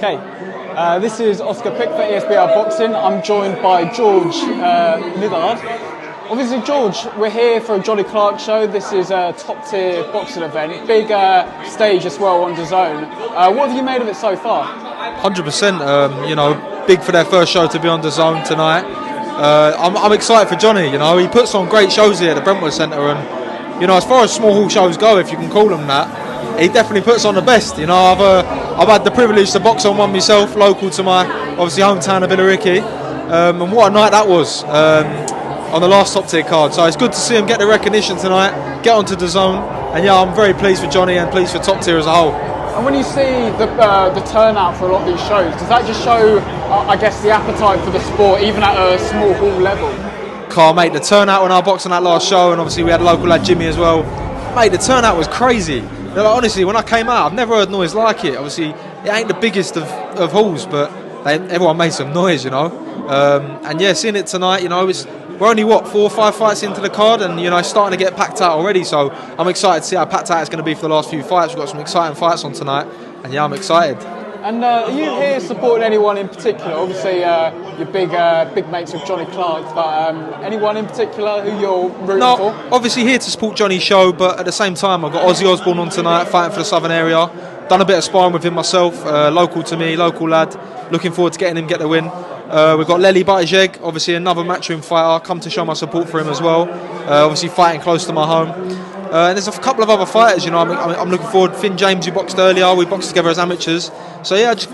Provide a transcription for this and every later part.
Okay, this is Oscar Pick for ESBR Boxing. I'm joined by George Lillard. Obviously, George, we're here for a Johnny Clark show. This is a top-tier boxing event, big stage as well on DAZN. What have you made of it so far? 100%. Big for their first show to be on DAZN tonight. I'm excited for Johnny. He puts on great shows here at the Brentwood Centre, and as far as small hall shows go, if you can call them that, he definitely puts on the best. I've had the privilege to box on one myself, local to my obviously hometown of Billericay, and what a night that was on the last top tier card. So it's good to see him get the recognition tonight, get onto DAZN, and I'm very pleased for Johnny and pleased for top tier as a whole. And when you see the turnout for a lot of these shows, does that just show, I guess, the appetite for the sport, even at a small hall level? Mate, the turnout when I boxed on that last show, and obviously we had local lad Jimmy as well. Mate, the turnout was crazy. Honestly, when I came out, I've never heard noise like it. Obviously, it ain't the biggest of halls, but everyone made some noise, And yeah, seeing it tonight, we're only 4 or 5 fights into the card, and starting to get packed out already. So I'm excited to see how packed out it's going to be for the last few fights. We've got some exciting fights on tonight, and yeah, I'm excited. And are you here supporting anyone in particular? Obviously, you're big mates with Johnny Clark, but anyone in particular who you're rooting for? Obviously here to support Johnny's show, but at the same time, I've got Ozzy Osbourne on tonight, fighting for the southern area. Done a bit of sparring with him myself, local to me, local lad. Looking forward to getting him get the win. We've got Lillard Buttigieg, obviously another matchroom fighter, come to show my support for him as well. Obviously fighting close to my home. And there's a couple of other fighters, I'm looking forward. Finn James, who boxed earlier, we boxed together as amateurs. So yeah, just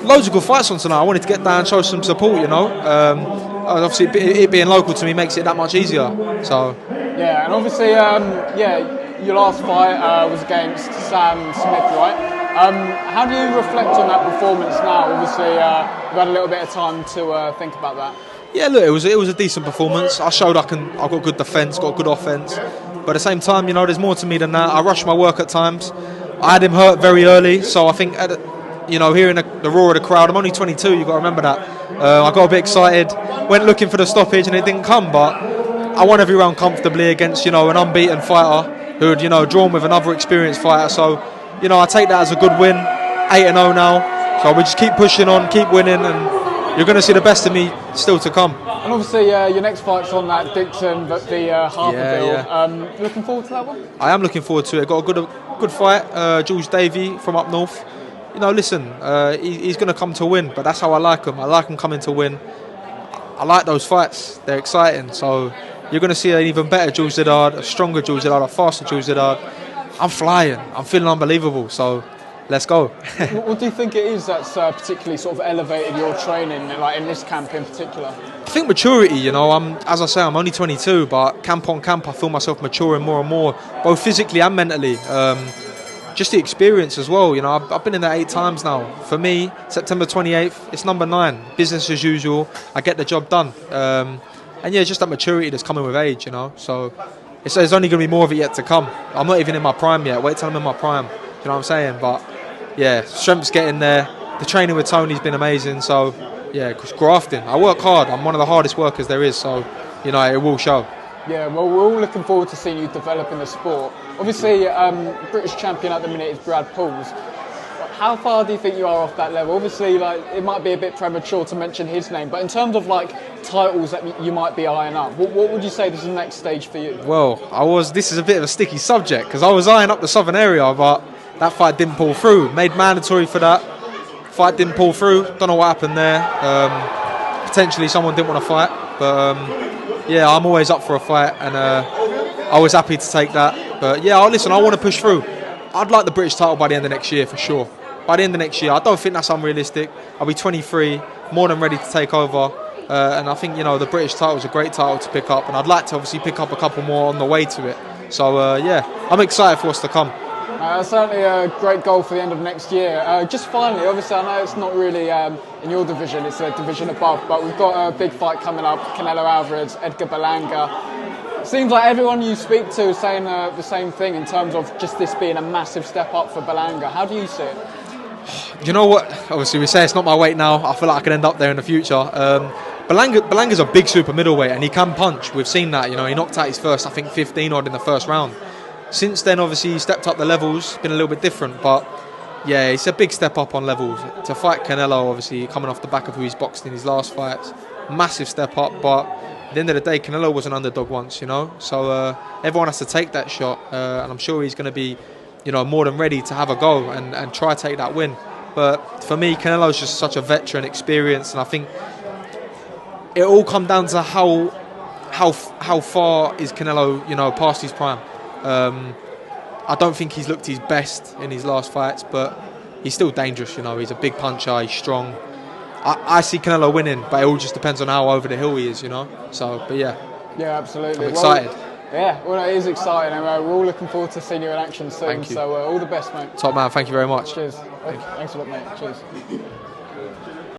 loads of good fights on tonight. I wanted to get down and show some support, Obviously, it being local to me makes it that much easier. So yeah, and obviously, your last fight was against Sam Smith, right? How do you reflect on that performance now? Obviously, you've had a little bit of time to think about that. Yeah, look, it was a decent performance. I showed I've got good defence, got good offence. But at the same time, there's more to me than that. I rush my work at times. I had him hurt very early, so I think, hearing the roar of the crowd, I'm only 22, you've got to remember that. I got a bit excited, went looking for the stoppage, and it didn't come, but I won every round comfortably against, an unbeaten fighter who had, drawn with another experienced fighter. So, I take that as a good win, 8-0 now. So we just keep pushing on, keep winning, and you're going to see the best of me still to come. And obviously, your next fight's on that Dixon, but the Harper deal. Yeah. Looking forward to that one? I am looking forward to it. Got a good fight. George Davey from up north. Listen, he's going to come to win, but that's how I like him. I like him coming to win. I like those fights. They're exciting. So you're going to see an even better George Lillard, a stronger George Lillard, a faster George Lillard. I'm flying. I'm feeling unbelievable. So let's go. What do you think it is that's particularly sort of elevated your training, like in this camp in particular? I think maturity, as I say, I'm only 22, but camp on camp I feel myself maturing more and more, both physically and mentally. Just the experience as well, I've been in there 8 times now. For me, September 28th, it's number 9, business as usual, I get the job done. And yeah, just that maturity that's coming with age, so there's only going to be more of it yet to come. I'm not even in my prime yet, wait till I'm in my prime, you know what I'm saying? But yeah, strength's getting there, the training with Tony's been amazing, so yeah, grafting. I work hard, I'm one of the hardest workers there is, so it will show. Yeah, well, we're all looking forward to seeing you develop in the sport. Obviously, British champion at the minute is Brad Pauls. How far do you think you are off that level? Obviously, it might be a bit premature to mention his name, but in terms of titles that you might be eyeing up, what would you say is the next stage for you? Well, this is a bit of a sticky subject because I was eyeing up the southern area, but that fight didn't pull through. Made mandatory for that. Fight didn't pull through. Don't know what happened there. Potentially someone didn't want to fight, but yeah, I'm always up for a fight, and I was happy to take that. But yeah, listen, I want to push through. I'd like the British title by the end of next year for sure. By the end of next year, I don't think that's unrealistic. I'll be 23, more than ready to take over, and I think the British title is a great title to pick up, and I'd like to obviously pick up a couple more on the way to it. So yeah, I'm excited for what's to come. Certainly a great goal for the end of next year. Just finally, obviously I know it's not really in your division, it's a division above, but we've got a big fight coming up, Canelo Alvarez, Edgar Berlanga. Seems like everyone you speak to is saying the same thing in terms of just this being a massive step up for Berlanga. How do you see it? You know what? Obviously we say it's not my weight now. I feel like I can end up there in the future. Berlanga's a big super middleweight and he can punch. We've seen that. He knocked out his first, I think, 15 odd in the first round. Since then, obviously, he stepped up the levels, been a little bit different. But Yeah, it's a big step up on levels. To fight Canelo, obviously, coming off the back of who he's boxed in his last fights, massive step up, but at the end of the day, Canelo was an underdog once, you know? So everyone has to take that shot, and I'm sure he's going to be, you know, more than ready to have a go and try to take that win. But for me, Canelo's just such a veteran experience, and I think it all comes down to how far is Canelo, you know, past his prime. I don't think he's looked his best in his last fights, but he's still dangerous, you know. He's a big puncher, he's strong. I see Canelo winning, but it all just depends on how over the hill he is, you know. So, but yeah. Yeah, absolutely. I'm excited. Well, it is exciting, and we're all looking forward to seeing you in action soon. Thank you. So, all the best, mate. Top man, thank you very much. Cheers. Thanks a lot, mate. Cheers.